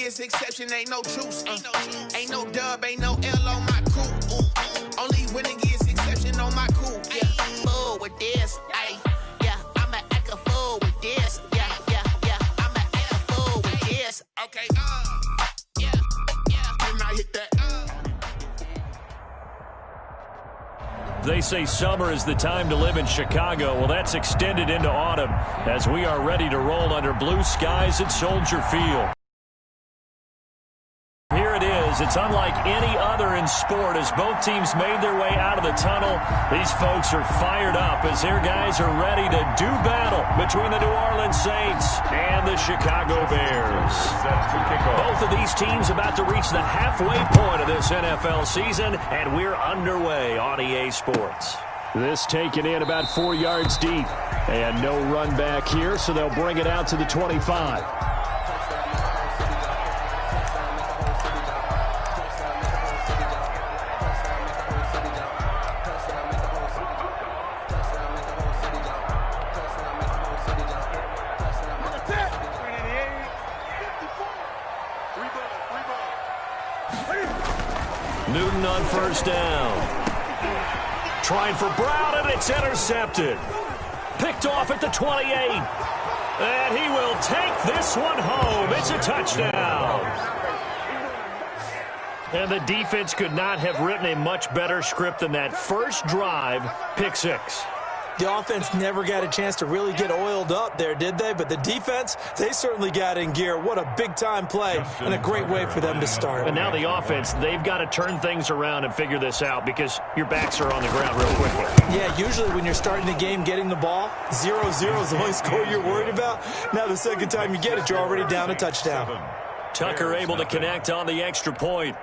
is exception, ain't no truce. Ain't no dub, ain't no L on my cool. Only winning is exception on my cool. Yeah, fool with this. Yeah, I'ma act a fool with this. Yeah, I'ma act a fool with this. Okay, yeah. Then I hit that. They say summer is the time to live in Chicago. Well, that's extended into autumn as we are ready to roll under blue skies at Soldier Field. Here it is. It's unlike any other in sport as both teams made their way out of the tunnel. These folks are fired up as their guys are ready to do battle between the New Orleans Saints and the Chicago Bears. Both of these teams about to reach the halfway point of this NFL season, and we're underway on EA Sports. This taken in about 4 yards deep, and no run back here, so they'll bring it out to the 25. Newton on first down. Trying for Brown, and it's intercepted. Picked off at the 28. And he will take this one home. It's a touchdown. And the defense could not have written a much better script than that first drive, pick six. The offense never got a chance to really get oiled up there, did they? But the defense, they certainly got in gear. What a big-time play and a great way for them to start. And now the offense, they've got to turn things around and figure this out because your backs are on the ground real quickly. Yeah, usually when you're starting the game getting the ball, 0-0 is the only score you're worried about. Now the second time you get it, you're already down a touchdown. Tucker able to connect on the extra point.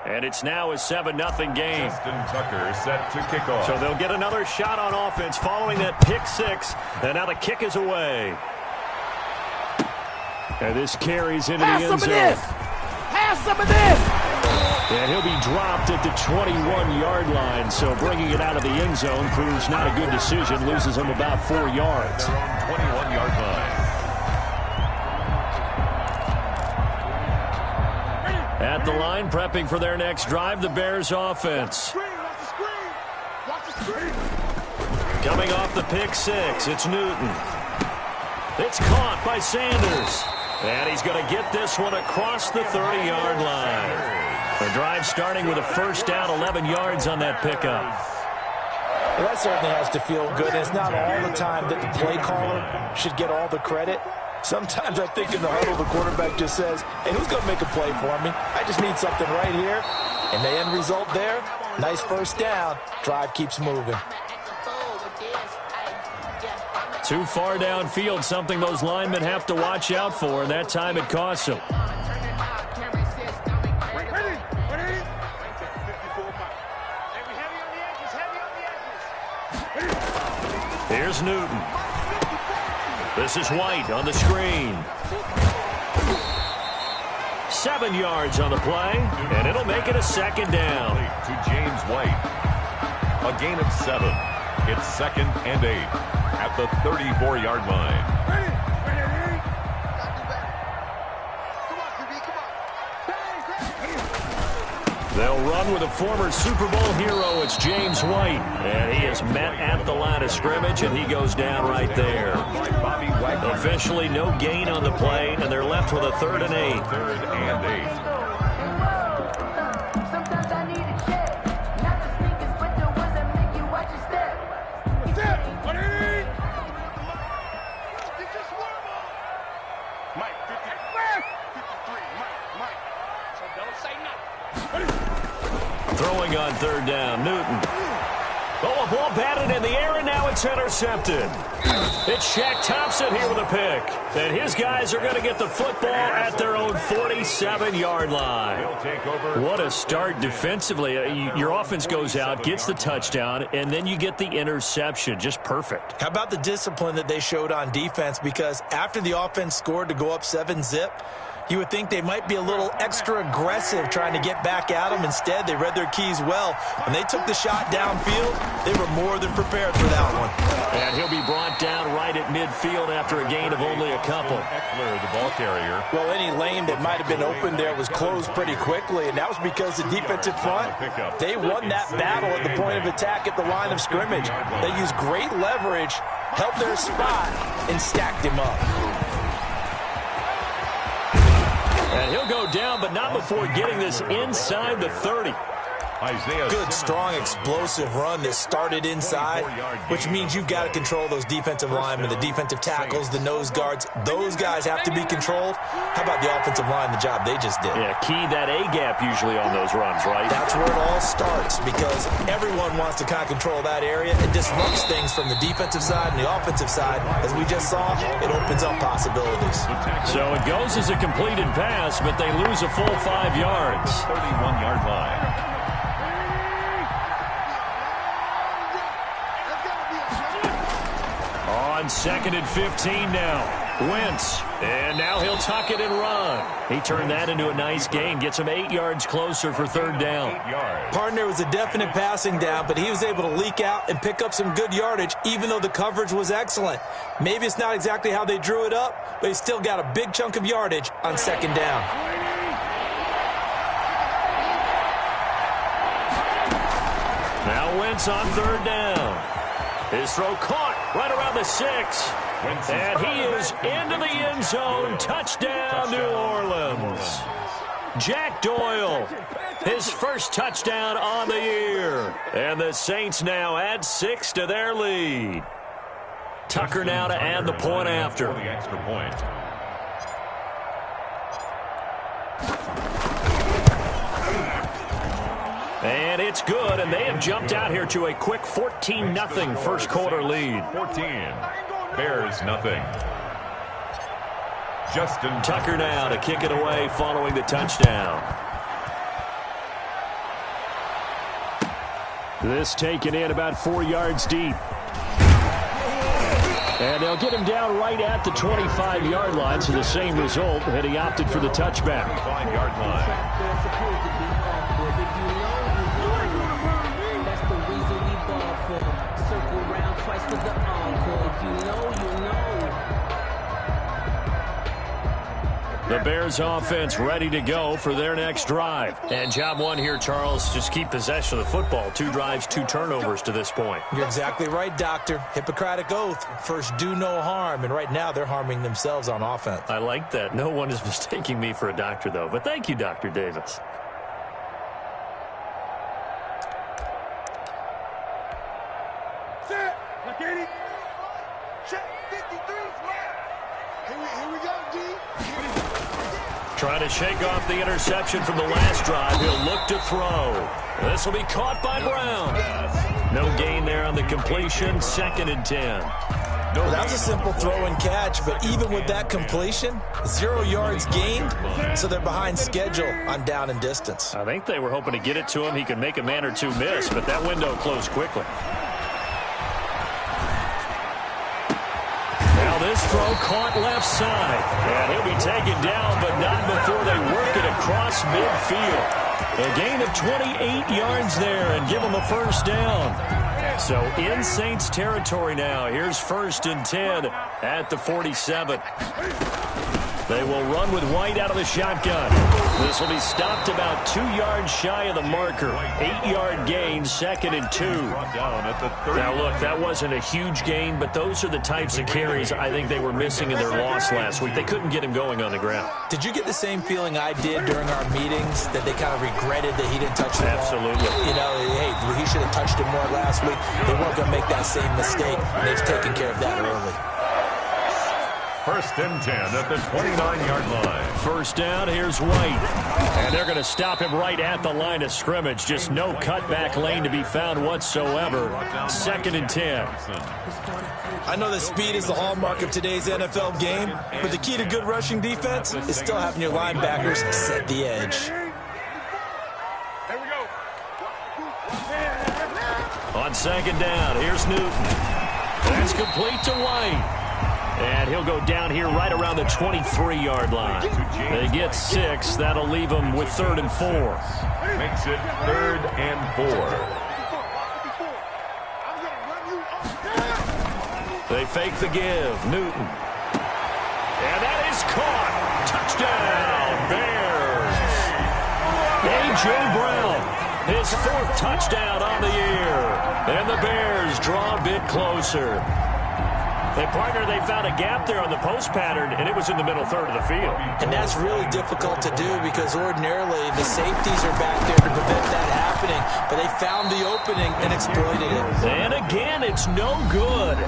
And it's now a 7-0 game. Justin Tucker set to kick off. So they'll get another shot on offense following that pick six. And now the kick is away. And this carries into the end zone. Have some of this. And he'll be dropped at the 21-yard line. So bringing it out of the end zone proves not a good decision. Loses him about 4 yards. 21-yard line. At the line, prepping for their next drive, the Bears offense. Coming off the pick six, it's Newton. It's caught by Sanders. And he's going to get this one across the 30-yard line. The drive starting with a first down, 11 yards on that pickup. Well, that certainly has to feel good. It's not all the time that the play caller should get all the credit. Sometimes I think in the huddle, the quarterback just says, hey, who's going to make a play for me? I just need something right here. And the end result there, nice first down. Drive keeps moving. Too far downfield, something those linemen have to watch out for, and that time it costs them. Here's Newton. This is White on the screen. 7 yards on the play, and it'll make it a second down. To James White. A gain of 7. It's 2nd and 8 at the 34-yard line. They'll run with a former Super Bowl hero. It's James White. And he is met at the line of scrimmage, and he goes down right there. Officially no gain on the play, and they're left with a 3rd and 8. 3rd and 8. Throwing on 3rd down, Newton. Oh, a ball batted in the air, and now it's intercepted. It's Shaq Thompson here with a pick. And his guys are going to get the football at their own 47-yard line. What a start defensively. Your offense goes out, gets the touchdown, and then you get the interception. Just perfect. How about the discipline that they showed on defense? Because after the offense scored to go up 7-zip, You would think they might be a little extra aggressive trying to get back at them. Instead, they read their keys well. When they took the shot downfield, they were more than prepared for that one. And he'll be brought down right at midfield after a gain of only a couple. Eckler, the ball carrier. Well, any lane that might have been open there was closed pretty quickly, and that was because the defensive front, they won that battle at the point of attack at the line of scrimmage. They used great leverage, held their spot, and stacked him up. And he'll go down, but not before getting this inside the 30. Good, strong, explosive run that started inside, which means you've got to control those defensive linemen, the defensive tackles, the nose guards. Those guys have to be controlled. How about the offensive line, the job they just did? Yeah, key that A-gap usually on those runs, right? That's where it all starts, because everyone wants to kind of control that area. It disrupts things from the defensive side and the offensive side. As we just saw, it opens up possibilities. So it goes as a completed pass, but they lose a full 5 yards. 31-yard line. On 2nd and 15 now. Wentz. And now he'll tuck it and run. He turned that into a nice gain. Gets him 8 yards closer for 3rd down. Partner was a definite passing down, but he was able to leak out and pick up some good yardage, even though the coverage was excellent. Maybe it's not exactly how they drew it up, but he still got a big chunk of yardage on 2nd down. Now Wentz on 3rd down. His throw caught right around the 6. And he is into the end zone. Touchdown, New Orleans. Jack Doyle, his first touchdown on the year. And the Saints now add 6 to their lead. Tucker now to add the point after. The extra point. And it's good, and they have jumped out here to a quick 14-0 first quarter lead. 14. Bears nothing. Justin Tucker now to kick it away following the touchdown. This taken in about 4 yards deep. And they'll get him down right at the 25-yard line, so the same result, and he opted for the touchback. 5-yard line. The Bears offense ready to go for their next drive. And job one here, Charles, just keep possession of the football. 2 drives, 2 turnovers to this point. You're exactly right, Doctor. Hippocratic oath. First, do no harm. And right now, they're harming themselves on offense. I like that. No one is mistaking me for a doctor, though. But thank you, Dr. Davis. Set. Look at it. Check 53. Here we go, D. Trying to shake off the interception from the last drive. He'll look to throw. This will be caught by Brown. No gain there on the completion. 2nd and 10. Well, that's a simple throw and catch, but even with that completion, 0 yards gained, so they're behind schedule on down and distance. I think they were hoping to get it to him. He could make a man or 2 miss, but that window closed quickly. Now this throw caught left side. And he'll be taken down, but not before they work it across midfield. A gain of 28 yards there and give him a first down. So in Saints territory now. Here's 1st and 10 at the 47. They will run with White out of the shotgun. This will be stopped about 2 yards shy of the marker. 8-yard gain, 2nd and 2. Now, look, that wasn't a huge gain, but those are the types of carries I think they were missing in their loss last week. They couldn't get him going on the ground. Did you get the same feeling I did during our meetings, that they kind of regretted that he didn't touch the ball? Absolutely. You know, hey, he should have touched it more last week. They weren't going to make that same mistake, and they've taken care of that early. 1st and 10 at the 29-yard line. First down, here's White. And they're going to stop him right at the line of scrimmage. Just no cutback lane to be found whatsoever. 2nd and 10. I know that speed is the hallmark of today's NFL game, but the key to good rushing defense is still having your linebackers set the edge. Here we go. On 2nd down, here's Newton. That's complete to White. And And he'll go down here right around the 23-yard line. They get 6. That'll leave them with 3rd and 4. Makes it 3rd and 4. They fake the give. Newton. And that is caught. Touchdown, Bears. A.J. Brown, his 4th touchdown on the year. And the Bears draw a bit closer. And, partner, they found a gap there on the post pattern, and it was in the middle third of the field. And that's really difficult to do because ordinarily the safeties are back there to prevent that happening. But they found the opening and exploited it. And again, it's no good.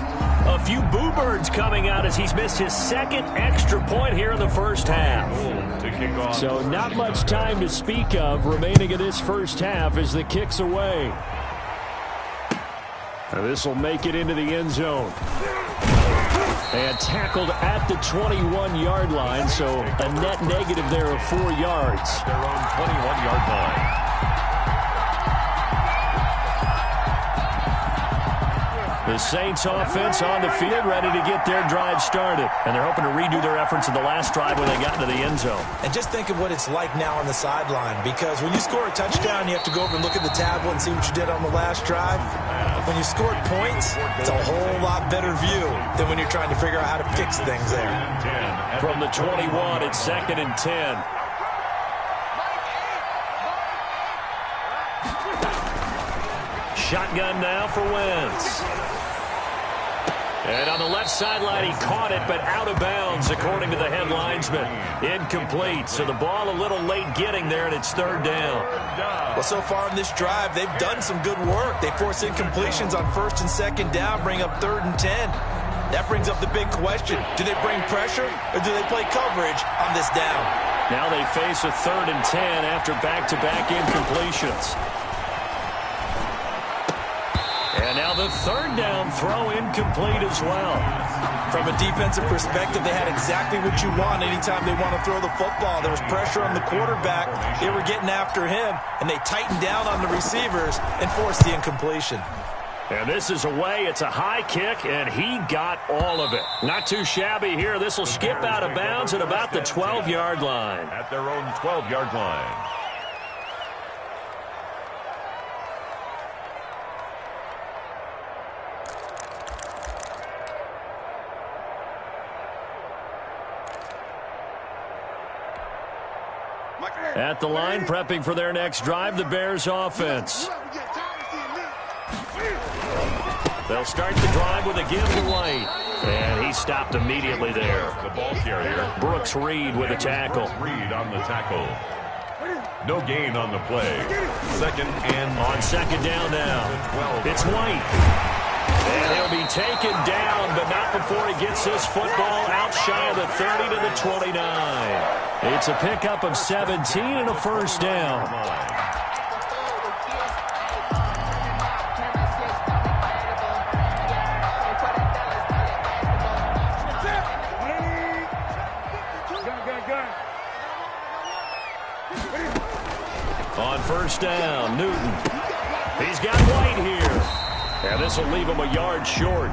A few boo birds coming out as he's missed his 2nd extra point here in the first half. So not much time to speak of remaining in this first half as the kick's away. And this will make it into the end zone. And tackled at the 21-yard line, so a net negative there of 4 yards. Their own 21-yard line. The Saints offense on the field, ready to get their drive started. And they're hoping to redo their efforts in the last drive when they got into the end zone. And just think of what it's like now on the sideline, because when you score a touchdown, you have to go over and look at the tablet and see what you did on the last drive. When you scored points, it's a whole lot better view than when you're trying to figure out how to fix things there. From the 21, it's 2nd and 10. Shotgun now for Wentz. And on the left sideline, he caught it, but out of bounds, according to the head linesman. Incomplete, so the ball a little late getting there, and it's 3rd down. Well, so far in this drive, they've done some good work. They force incompletions on 1st and 2nd down, bring up 3rd and 10. That brings up the big question. Do they bring pressure, or do they play coverage on this down? Now they face a 3rd and 10 after back-to-back incompletions. And now the 3rd down throw incomplete as well. From a defensive perspective, they had exactly what you want anytime they want to throw the football. There was pressure on the quarterback. They were getting after him, and they tightened down on the receivers and forced the incompletion. And this is away. It's a high kick, and he got all of it. Not too shabby here. This will skip out of bounds at about the 12-yard line. At their own 12-yard line. At the line, prepping for their next drive, the Bears offense. They'll start the drive with a give to White. And he stopped immediately there. The ball carrier. Brooks Reed with a tackle. Reed on the tackle. No gain on the play. 2nd and... On 2nd down now. It's White. And he'll be taken down, but not before he gets this football out shy of the 30 to the 29. It's a pickup of 17 and a 1st down. On 1st down, Newton. He's got White here. And this will leave him a yard short.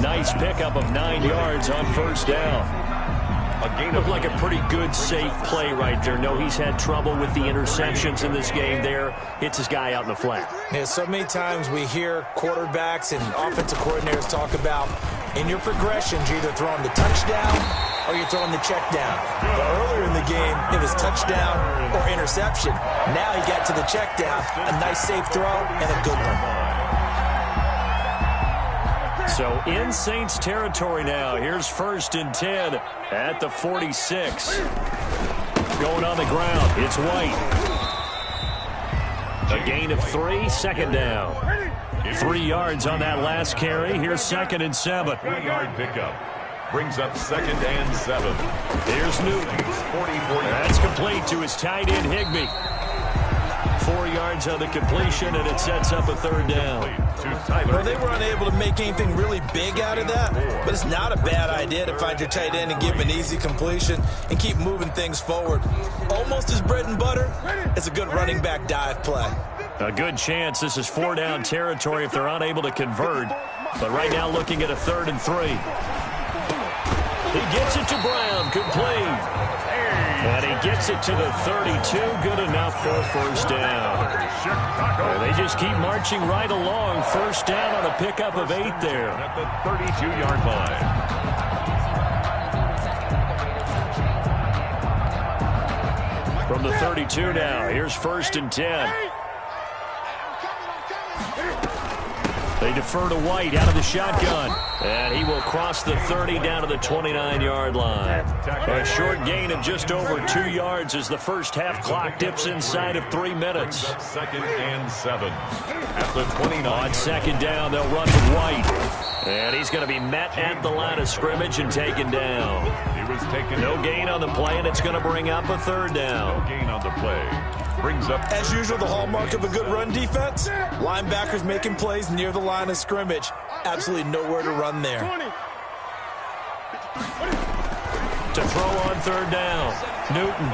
Nice pickup of 9 yards on 1st down. Looked like a pretty good, safe play right there. No, he's had trouble with the interceptions in this game there. Hits his guy out in the flat. Yeah, so many times we hear quarterbacks and offensive coordinators talk about in your progressions, you're either throwing the touchdown or you're throwing the check down. But earlier in the game, it was touchdown or interception. Now he got to the check down, a nice safe throw, and a good one. So in Saints territory now. Here's 1st and 10 at the 46. Going on the ground, it's White. A gain of 3, 2nd down. 3 yards on that last carry. Here's 2nd and 7. 3-yard pickup. Brings up 2nd and 7. Here's Newton. 44. That's complete to his tight end, Higbee. 4 yards on the completion, and it sets up a 3rd down. Well, they were unable to make anything really big out of that, but it's not a bad idea to find your tight end and give him an easy completion and keep moving things forward. Almost as bread and butter as a good running back dive play. A good chance this is 4-down territory if they're unable to convert, but right now looking at a 3rd and 3. He gets it to Brown, complete. And he gets it to the 32, good enough for a first down. And they just keep marching right along. First down on a pickup of 8 there. At the 32-yard line. From the 32 now, here's 1st and 10. They defer to White out of the shotgun. And he will cross the 30 down to the 29-yard line. A short gain of just over 2 yards as the first half clock dips inside of 3 minutes. 2nd and 7. At the 29. On 2nd down, they'll run with White. And he's going to be met at the line of scrimmage and taken down. He was taken. No gain on the play, and it's going to bring up a 3rd down. No gain on the play. Brings up. As usual, the hallmark of a good run defense, linebackers making plays near the line of scrimmage. Absolutely nowhere to run there. To throw on 3rd down, Newton.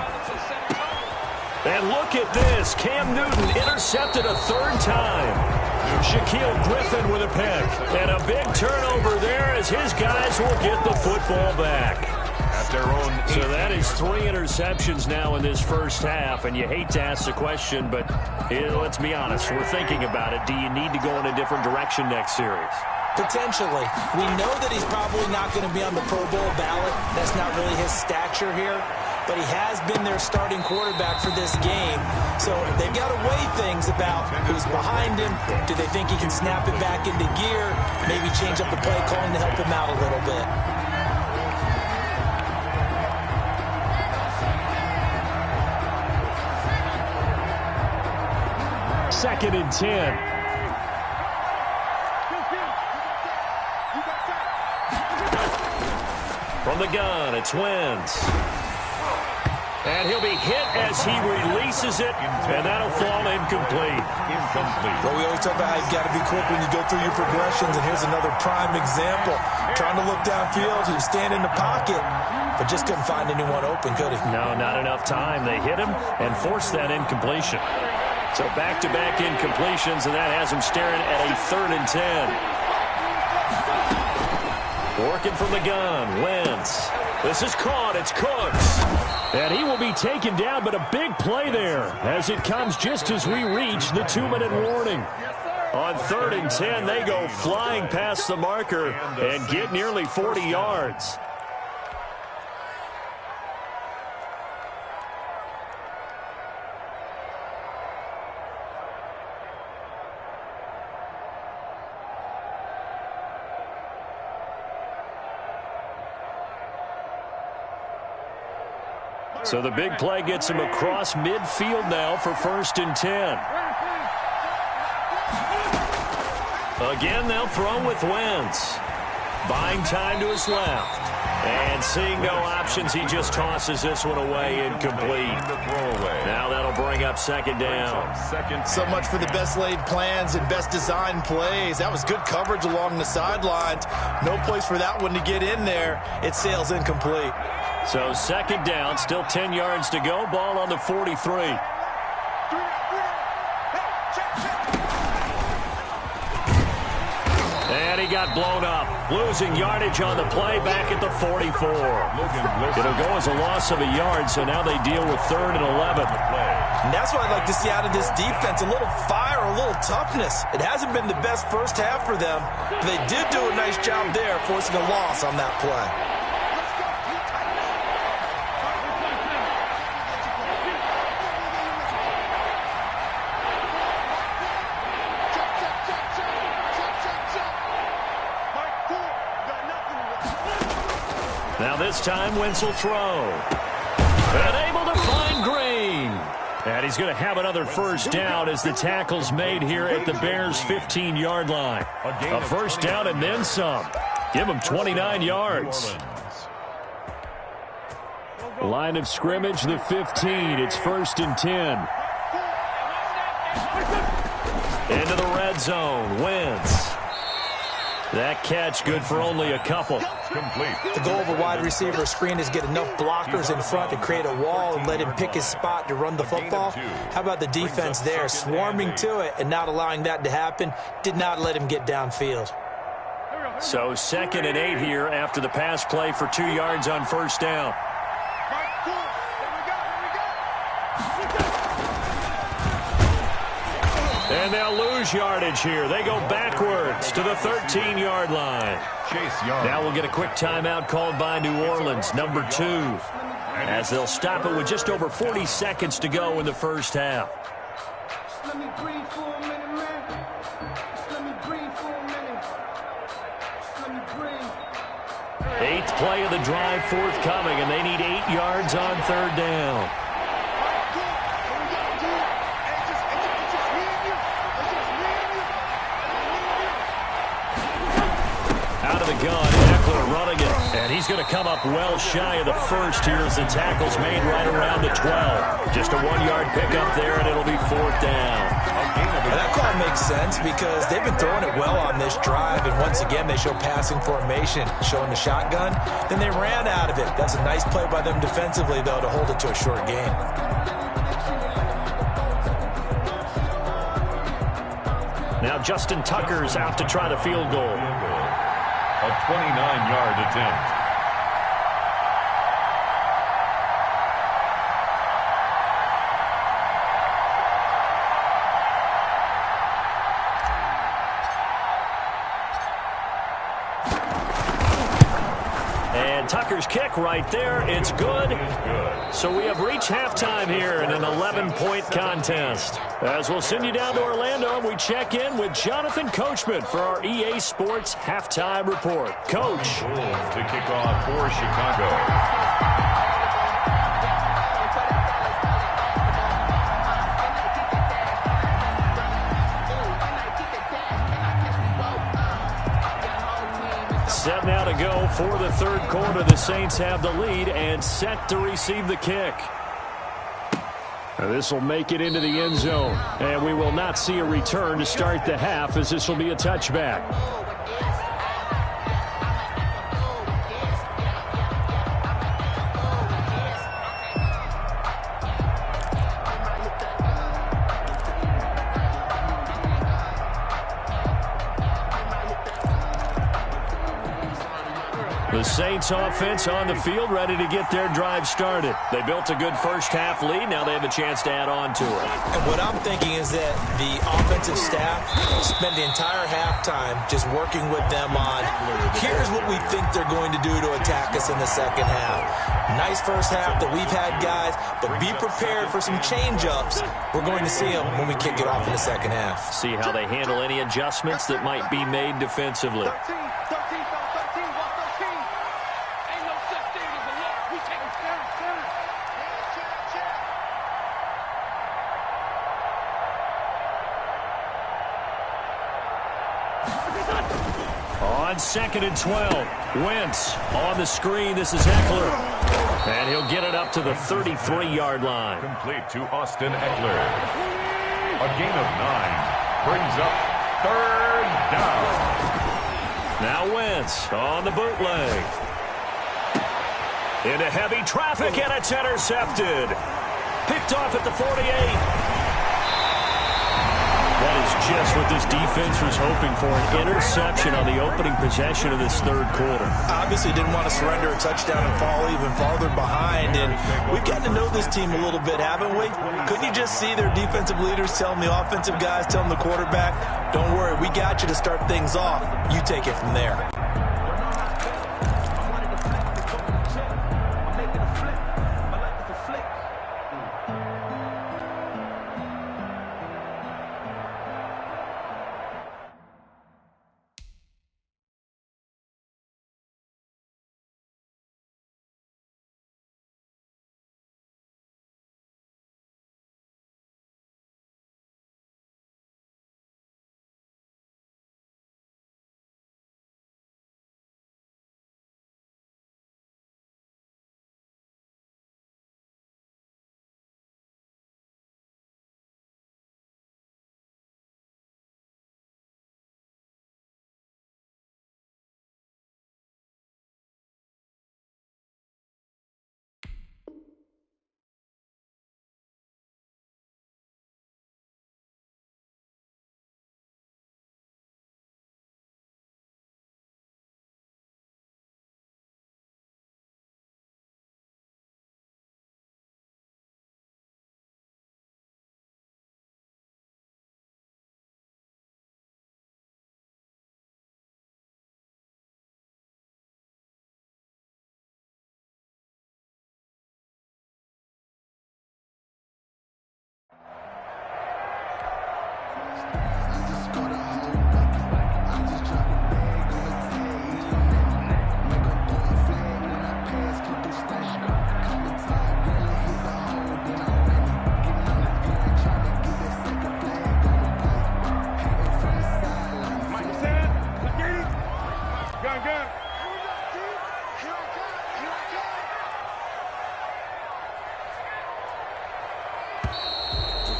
And look at this. Cam Newton intercepted a 3rd time. Shaquille Griffin with a pick. And a big turnover there as his guys will get the football back. At their own. So that is 3 interceptions now in this first half. And you hate to ask the question, but let's be honest. We're thinking about it. Do you need to go in a different direction next series? Potentially. We know that he's probably not going to be on the Pro Bowl ballot. That's not really his stature here. But he has been their starting quarterback for this game. So they've got to weigh things about who's behind him. Do they think he can snap it back into gear? Maybe change up the play calling to help him out a little bit. Second and 10. From the gun, it's Wentz. And he'll be hit as he releases it, and that'll fall incomplete. Well, we always talk about how you've got to be quick when you go through your progressions, and here's another prime example. Trying to look downfield, he was standing in the pocket, but just couldn't find anyone open, could he? No, not enough time. They hit him and forced that incompletion. So back-to-back incompletions, and that has him staring at a 3rd and 10. Working from the gun, Wentz. This is caught. It's Cooks. And he will be taken down, but a big play there as it comes just as we reach the 2-minute warning. On 3rd and 10, they go flying past the marker and get nearly 40 yards. So the big play gets him across midfield now for 1st and 10. Again, they'll throw with Wentz. Buying time to his left. And seeing no options, he just tosses this one away, incomplete. Now that'll bring up 2nd down. So much for the best laid plans and best designed plays. That was good coverage along the sidelines. No place for that one to get in there. It sails incomplete. So 2nd down, still 10 yards to go. Ball on the 43. And he got blown up. Losing yardage on the play back at the 44. It'll go as a loss of a yard, so now they deal with 3rd and 11. And that's what I'd like to see out of this defense, a little fire, a little toughness. It hasn't been the best first half for them, but they did do a nice job there forcing a loss on that play. Now this time, Wentz will throw. And able to find Green. And he's going to have another first down as the tackle's made here at the Bears' 15-yard line. A first down and then some. Give him 29 yards. Line of scrimmage, the 15. It's 1st and 10. Into the red zone. Wentz. That catch good for only a couple. Complete. The goal of a wide receiver screen is get enough blockers in front to create a wall and let him pick his spot to run the football. How about the defense there, swarming to it and not allowing that to happen? Did not let him get downfield. So 2nd and 8 here after the pass play for 2 yards on first down. And they'll lose yardage here. They go backwards to the 13-yard line. Chase Young. Now we'll get a quick timeout called by New Orleans, number 2, as they'll stop it with just over 40 seconds to go in the first half. Just let me breathe for a minute, man. Just let me breathe for a minute. Just let me breathe. 8th play of the drive forthcoming, and they need 8 yards on 3rd down. Out of the gun, Eckler running it, and he's going to come up well shy of the first here as the tackle's made right around the 12. Just a 1-yard pickup there, and it'll be 4th down. And that call makes sense because they've been throwing it well on this drive, and once again they show passing formation, showing the shotgun. Then they ran out of it. That's a nice play by them defensively, though, to hold it to a short gain. Now Justin Tucker's out to try the field goal. A 29-yard attempt. And Tucker's kick right there. It's good. So we have reached halftime here in an 11-point contest. As we'll send you down to Orlando, we check in with Jonathan Coachman for our EA Sports Halftime Report. Coach. To kick off for Chicago. Set now to go for the 3rd quarter. The Saints have the lead and set to receive the kick. This will make it into the end zone. And we will not see a return to start the half, as this will be a touchback. The Saints offense on the field, ready to get their drive started. They built a good first half lead. Now they have a chance to add on to it. And what I'm thinking is that the offensive staff spent the entire halftime just working with them on, here's what we think they're going to do to attack us in the second half. Nice first half that we've had, guys, but be prepared for some change-ups. We're going to see them when we kick it off in the second half. See how they handle any adjustments that might be made defensively. 13, ain't no such thing as a loss. We take it center. On 2nd and 12, Wentz on the screen. This is Eckler. And he'll get it up to the 33-yard line. Complete to Austin Eckler. A gain of 9 brings up 3rd down. Now Wentz on the bootleg. Into heavy traffic, and it's intercepted. Picked off at the 48. That is just what this defense was hoping for, an interception on the opening possession of this 3rd quarter. Obviously didn't want to surrender a touchdown and fall even farther behind, and we've gotten to know this team a little bit, haven't we? Couldn't you just see their defensive leaders telling the offensive guys, telling the quarterback, don't worry, we got you to start things off. You take it from there.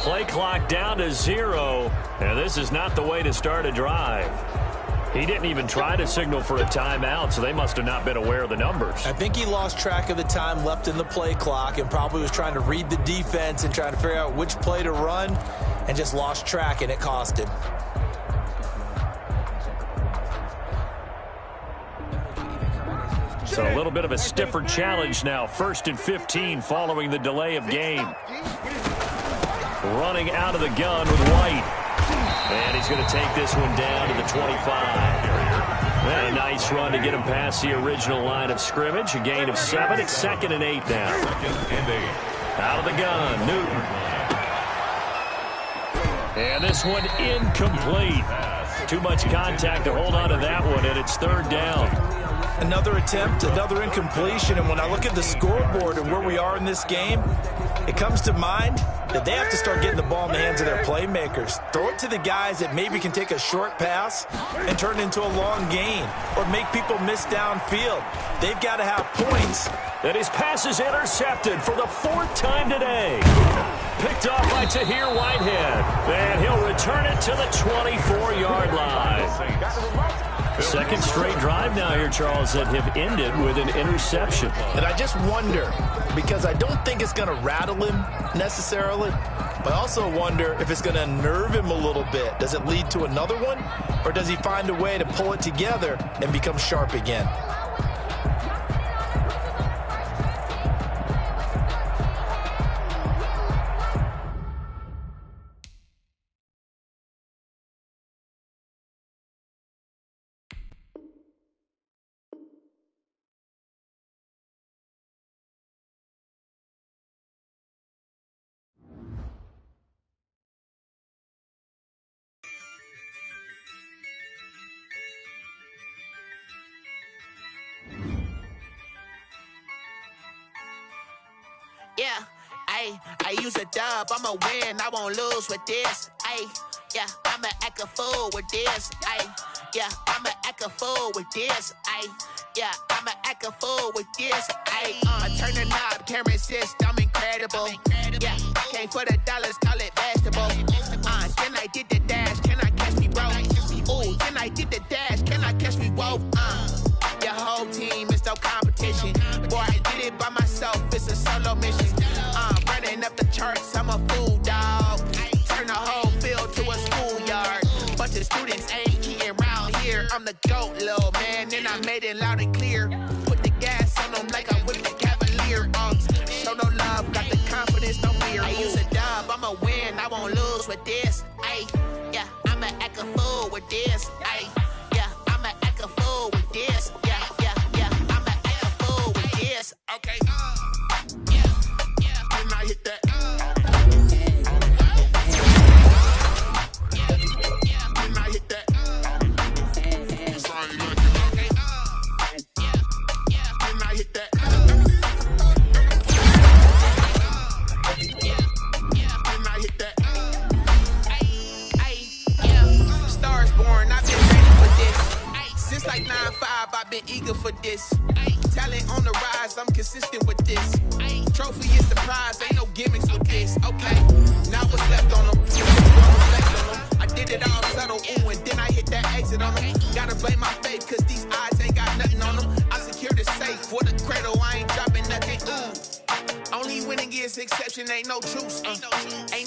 Play clock down to 0, and this is not the way to start a drive. He didn't even try to signal for a timeout, so they must have not been aware of the numbers. I think he lost track of the time left in the play clock and probably was trying to read the defense and trying to figure out which play to run and just lost track, and it cost him. So a little bit of a stiffer challenge now. 1st and 15 following the delay of game. Running out of the gun with White. And he's going to take this one down to the 25. And a nice run to get him past the original line of scrimmage. A gain of 7. It's 2nd and 8 now. 2nd and 8. Out of the gun, Newton. And this one incomplete. Too much contact to hold on to that one, and it's 3rd down. Another attempt, another incompletion, and when I look at the scoreboard and where we are in this game, it comes to mind that they have to start getting the ball in the hands of their playmakers. Throw it to the guys that maybe can take a short pass and turn it into a long gain or make people miss downfield. They've got to have points. And his pass is intercepted for the 4th time today. Picked off by Tahir Whitehead. And he'll return it to the 24-yard line. 2nd straight drive now here, Charles, that have ended with an interception. And I just wonder, because I don't think it's going to rattle him necessarily, but I also wonder if it's going to nerve him a little bit. Does it lead to another one, or does he find a way to pull it together and become sharp again? Yeah, I use a dub, I'ma win, I won't lose with this. Yeah, I'ma act a fool with this. Yeah, I'ma act a fool with this. Yeah, I'ma act a fool with this. Turn the knob, can't resist, I'm incredible. Yeah, came for the dollars, call it vegetable. Then I did the dash, can I catch me, bro? Ooh, then I did the dash, can I catch me, whoa? Your whole team is no competition. Boy, I did it by myself, it's a solo mission. Running up the charts, I'm a fool, dog. Turn the whole field to a schoolyard. Bunch of students ain't eating round here. I'm the GOAT, little man, and I made it loud and clear. Put the gas on them like I'm with the Cavalier. Show no love, got the confidence, no fear. I use a dub, I'ma win, I won't lose with this. Yeah, I'ma act a fool with this. Yeah, I'ma act a fool with this. Yeah, I'ma act a fool with this. Okay. Can I hit that? Can I hit that? Sorry, like it. Okay. Can I hit that? Can I hit that? Stars born, I've been ready for this. Since like 9-5, I've been eager for this. Talent on the rise, I'm consistent with this. Trophy is the prize, ain't no gimmicks with this. Okay, now what's left on them? I did it all subtle, ooh, and then I hit that exit on them. Gotta blame my faith, cause these odds ain't got nothing on them. I secure the safe for the cradle, I ain't dropping nothing, ooh. Only winning is exception, ain't no truce. Ain't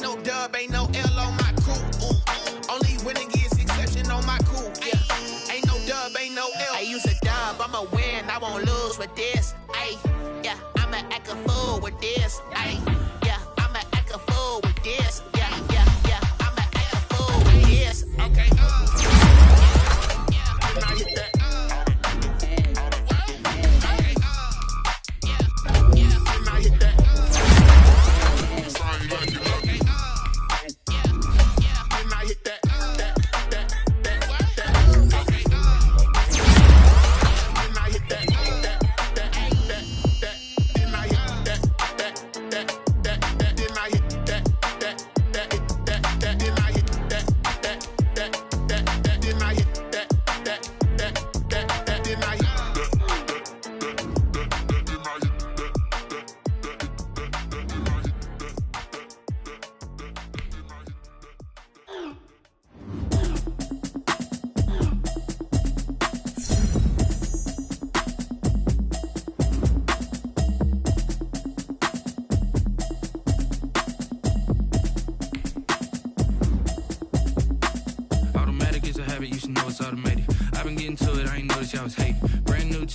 no dub, ain't no L on my crew. Only winning is exception on my crew. Yeah, ain't no dub, ain't no L. I use a dub, I'ma win, I won't lose with this. Yeah, I'ma act a fool with this. Yeah, I'ma act a fool with this. Yeah, I'ma act a fool with this. Okay. Can I hit that? Can I hit that? Sorry, like you love me. Can I hit that? Okay. Can I hit that? Can I hit that?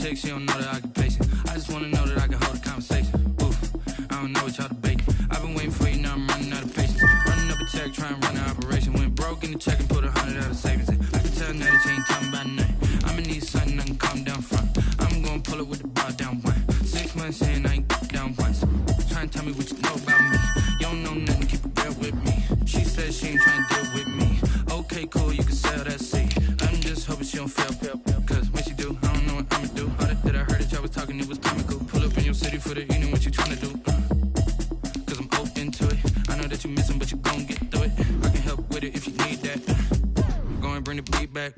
chick, she don't know that I can pace it. I just wanna know that I can hold a conversation. Oof, I don't know what y'all debating. I've been waiting for you, now I'm running out of patience. Running up a check, try and run an operation. Went broke in the check and put 100 out of savings in. I can tell now that you ain't talking about nothing. I'ma need something I can calm down from. I'm gonna pull it with the bar down one. 6 months in, I ain't down once. Try and tell me what you know about me. You don't know nothing, keep it real with me. She said she ain't trying to deal with me. Okay, cool, you can sell that seed. I'm just hoping she don't fail. Cause when she do, I don't know what I'ma do. All that I heard that y'all was talking, it was comical. Pull up in your city for the evening, what you tryna do? Cause I'm open to it. I know that you missing, but you gon' get through it. I can help with it if you need that. Go and bring the beat back.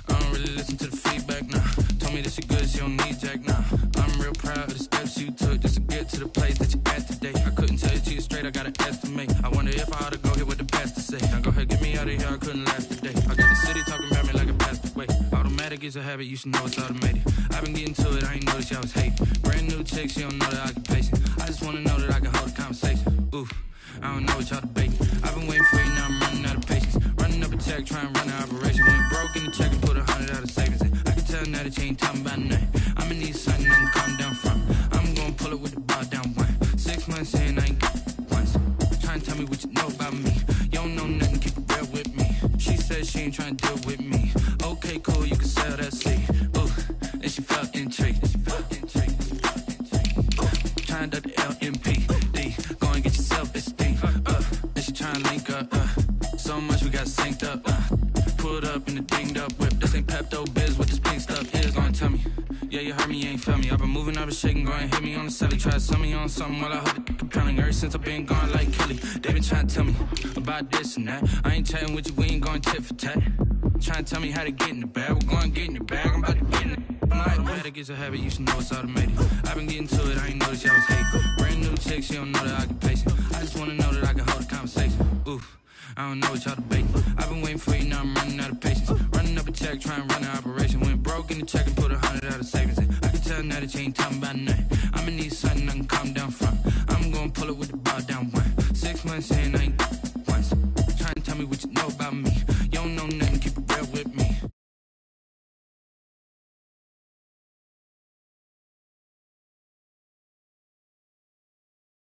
I don't really listen to the feedback, nah. Told me that she good, she don't need jack, nah. I'm real proud of the steps you took just to get to the place that you at today. I couldn't tell you to you straight, I gotta estimate. I wonder if I ought to go here with the pastor say. Now go ahead, get me out of here, I couldn't last a day. I got the city talking about me like a passed away. Automatic is a habit, you should know it's automated. I've been getting to it, I ain't noticed y'all was hating. Brand new chick, she don't know that I can pace it. I just wanna know that I can hold a conversation. Oof, I don't know what y'all debating. I've been waiting for you, now I'm running out of patience. Running up a check, try and run an operation. Went broke in the check and put 100 out of savings in. I can tell now that you ain't talking about nothing. I'ma need something I can calm down from. I'm gonna pull it with the bar down one. 6 months in, I ain't once. Try and tell me what you know about me. You don't know nothing, keep it real with me. She said she ain't trying to deal with me. Okay, cool, you can sell that seed. Ooh, and she felt intrigued. Trying to duck the LMPD. Go and get your self-esteem. And she trying to link up. So much we got synced up. Pulled up in the dinged up whip. This ain't Pepto-Biz, what this pink stuff is. Gonna tell me. Yeah, you heard me, you ain't felt me. I've been moving, I've been shaking, go and hit me on the celly. Try to sell me on something while I hold it compelling. Ever since I've been gone like Kelly, they been trying to tell me about this and that. I ain't chatting with you, we ain't going tit for tat. Trying to tell me how to get in the bag. We're going to get in your bag, I'm about to get in it. Automatic is a habit, you should know it's automated. I've been getting to it, I ain't noticed y'all was hating. Brand new chick, she don't know that I can pace it. I just wanna know that I can hold a conversation. Oof, I don't know what y'all debating. I've been waiting for you, now I'm running out of patience. Running up a check, try and run an operation. Went broke in the check and put 100 out of savings in. I can tell now that you ain't talking about nothing. I'ma need something I can calm down from.